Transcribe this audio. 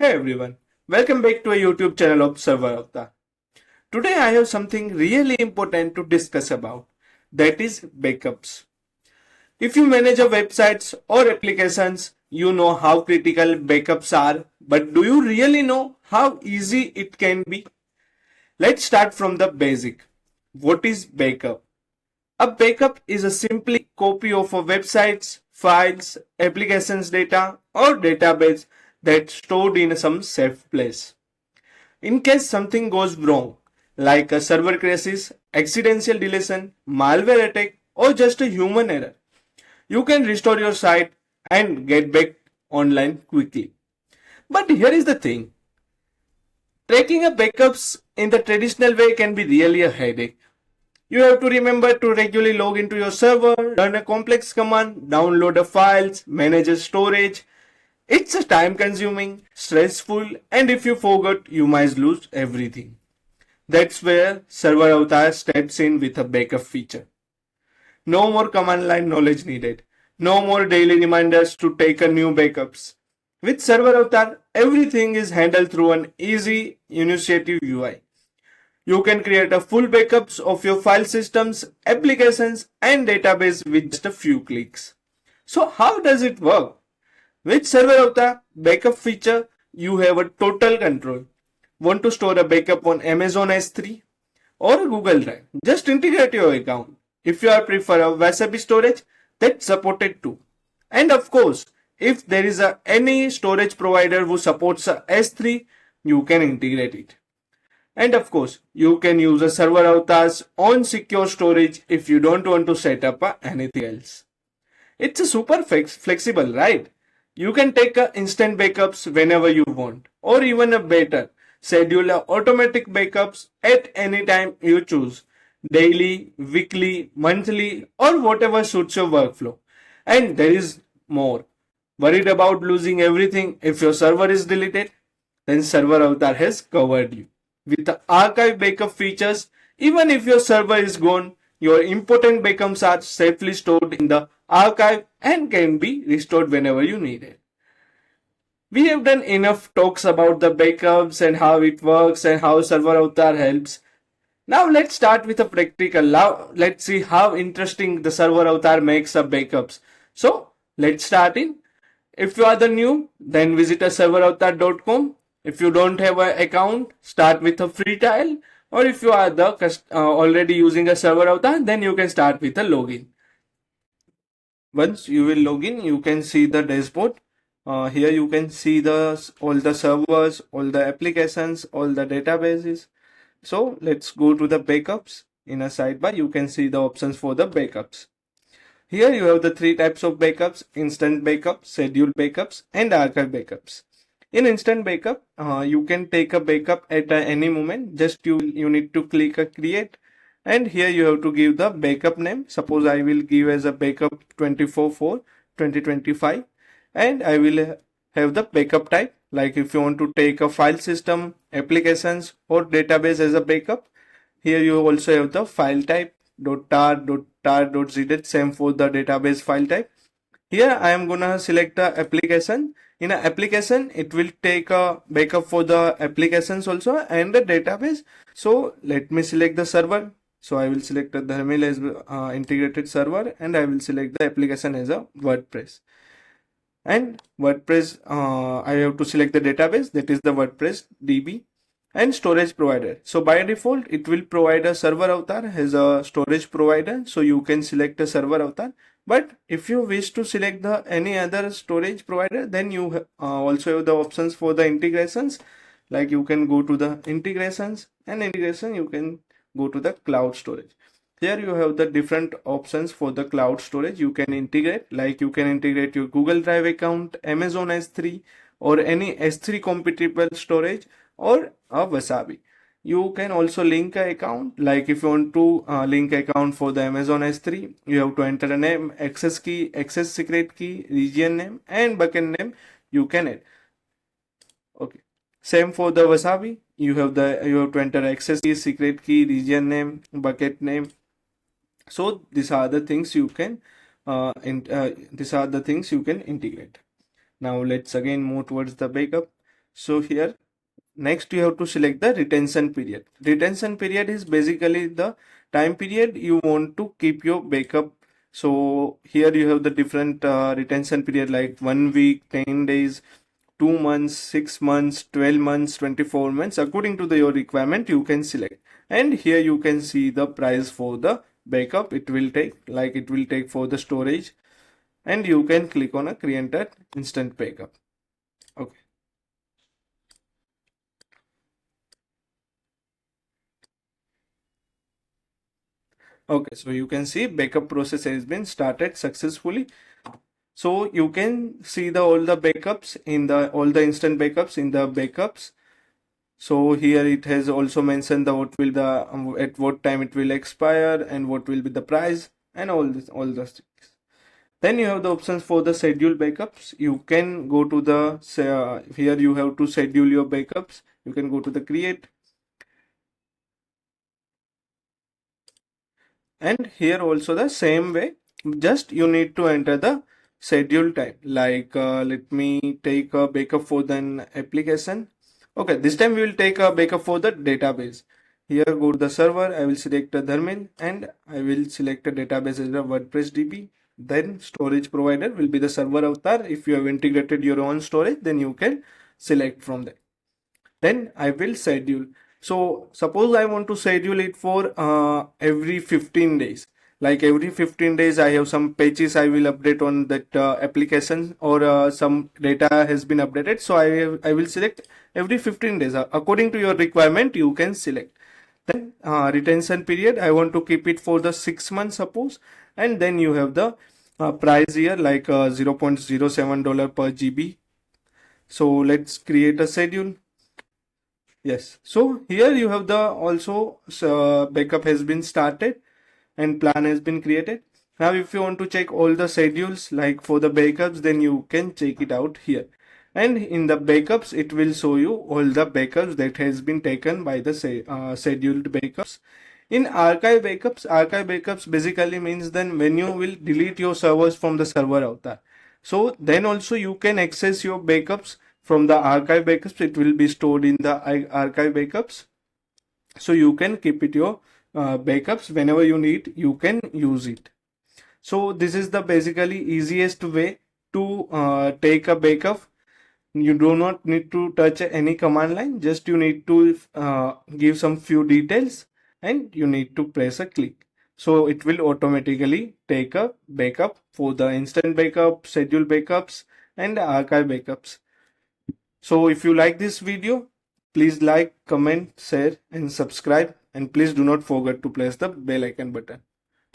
Hey everyone, welcome back to a YouTube channel of ServerAvatar. Today I have something really important to discuss about, that is backups. If you manage your websites or applications, you know how critical backups are, but do you really know how easy it can be? Let's start from the basic. What is backup? A backup is a simply copy of a website's files, applications data or database that's stored in some safe place. In case something goes wrong, like a server crashes, accidental deletion, malware attack, or just a human error, you can restore your site and get back online quickly. But here is the thing, tracking a backups in the traditional way can be really a headache. You have to remember to regularly log into your server, run a complex command, download the files, manage the storage. It's a time consuming, stressful, and if you forget, you might lose everything. That's where ServerAvatar steps in with a backup feature. No more command line knowledge needed. No more daily reminders to take a new backups. With ServerAvatar, everything is handled through an easy, intuitive UI. You can create a full backups of your file systems, applications, and database with just a few clicks. So how does it work? With ServerAvatar backup feature, you have a total control. Want to store a backup on Amazon S3 or Google Drive? Just integrate your account. If you prefer a Wasabi storage, that's supported too. And of course, if there is any storage provider who supports a S3, you can integrate it. And of course, you can use a ServerAvatar's own secure storage if you don't want to set up anything else. It's a super flexible, right? You can take instant backups whenever you want, or even a better, schedule automatic backups at any time you choose, daily, weekly, monthly, or whatever suits your workflow. And there is more. Worried about losing everything if your server is deleted? Then ServerAvatar has covered you. With the archive backup features, even if your server is gone, your important backups are safely stored in the archive and can be restored whenever you need it. We have done enough talks about the backups and how it works and how ServerAvatar helps. Now let's start with a practical. Now let's see how interesting the ServerAvatar makes up backups. So let's start in. If you are the new, then visit a serveravatar.com. If you don't have an account, start with a free trial. Or if you are already using a ServerAvatar, then you can start with a login. Once you will log in, you can see the dashboard. Here you can see all the servers, all the applications, all the databases. So let's go to the backups. In a sidebar, you can see the options for the backups. Here you have the three types of backups: instant backup, scheduled backups, and archive backups. In instant backup, you can take a backup at any moment. Just you need to click a create, and here you have to give the backup name. Suppose I will give as a backup 24/4/2025, and I will have the backup type. Like if you want to take a file system, applications, or database as a backup, here you also have the file type .tar, .tar.zdet, same for the database file type. Here I am gonna select the application. In an application, it will take a backup for the applications also and the database. So let me select the server. So I will select the Dharmil as integrated server, and I will select the application as a WordPress. And WordPress, I have to select the database, that is the WordPress DB, and storage provider. So by default, it will provide a ServerAvatar as a storage provider. So you can select a ServerAvatar. But if you wish to select any other storage provider, then you also have the options for the integrations. Like you can go to the integrations, and integration you can go to the cloud storage. Here you have the different options for the cloud storage you can integrate. Like you can integrate your Google Drive account, Amazon S3, or any S3 compatible storage, or a Wasabi. You can also link an account. Like if you want to link account for the Amazon S3, you have to enter a name, access key, access secret key, region name, and bucket name you can add. Okay. Same for the Wasabi. You have to enter access key, secret key, region name, bucket name. So these are the things you can integrate. Now let's again move towards the backup. So here, next you have to select the retention period. Retention period is basically the time period you want to keep your backup. So here you have the different retention period like 1 week, 10 days, 2 months, 6 months, 12 months, 24 months. According to your requirement, you can select. And here you can see the price for the backup. It will take for the storage, and you can click on a create an instant backup. Okay. Okay, so you can see backup process has been started successfully. So you can see the all the backups in the all the instant backups in the backups. So here it has also mentioned the what will the at what time it will expire and what will be the price and all those things. Then you have the options for the schedule backups. You can go to the here you have to schedule your backups. You can go to the create, and here also the same way, just you need to enter the schedule time. Like let me take a backup for the application. Okay, this time we will take a backup for the database. Here go to the server, I will select a Dharmin and I will select a database as a WordPress DB. Then storage provider will be the server avatar. If you have integrated your own storage, then you can select from there. Then I will schedule. So suppose I want to schedule it for every 15 days. Like every 15 days I have some pages I will update on that application, or some data has been updated. So I will select every 15 days. According to your requirement, you can select. Then retention period, I want to keep it for the 6 months suppose. And then you have the price here like $0.07 per GB. So let's create a schedule. Yes. So here you have the also backup has been started and plan has been created. Now if you want to check all the schedules like for the backups, then you can check it out here. And in the backups, it will show you all the backups that has been taken by the scheduled backups. In archive backups basically means then when you will delete your servers from the server avatar. So then also you can access your backups from the archive backups. It will be stored in the archive backups. So you can keep it your backups whenever you need, you can use it. So this is the basically easiest way to take a backup. You do not need to touch any command line, just you need to give some few details and you need to press a click. So it will automatically take a backup for the instant backup, schedule backups and archive backups. So if you like this video, please like, comment, share and subscribe, and please do not forget to press the bell icon button.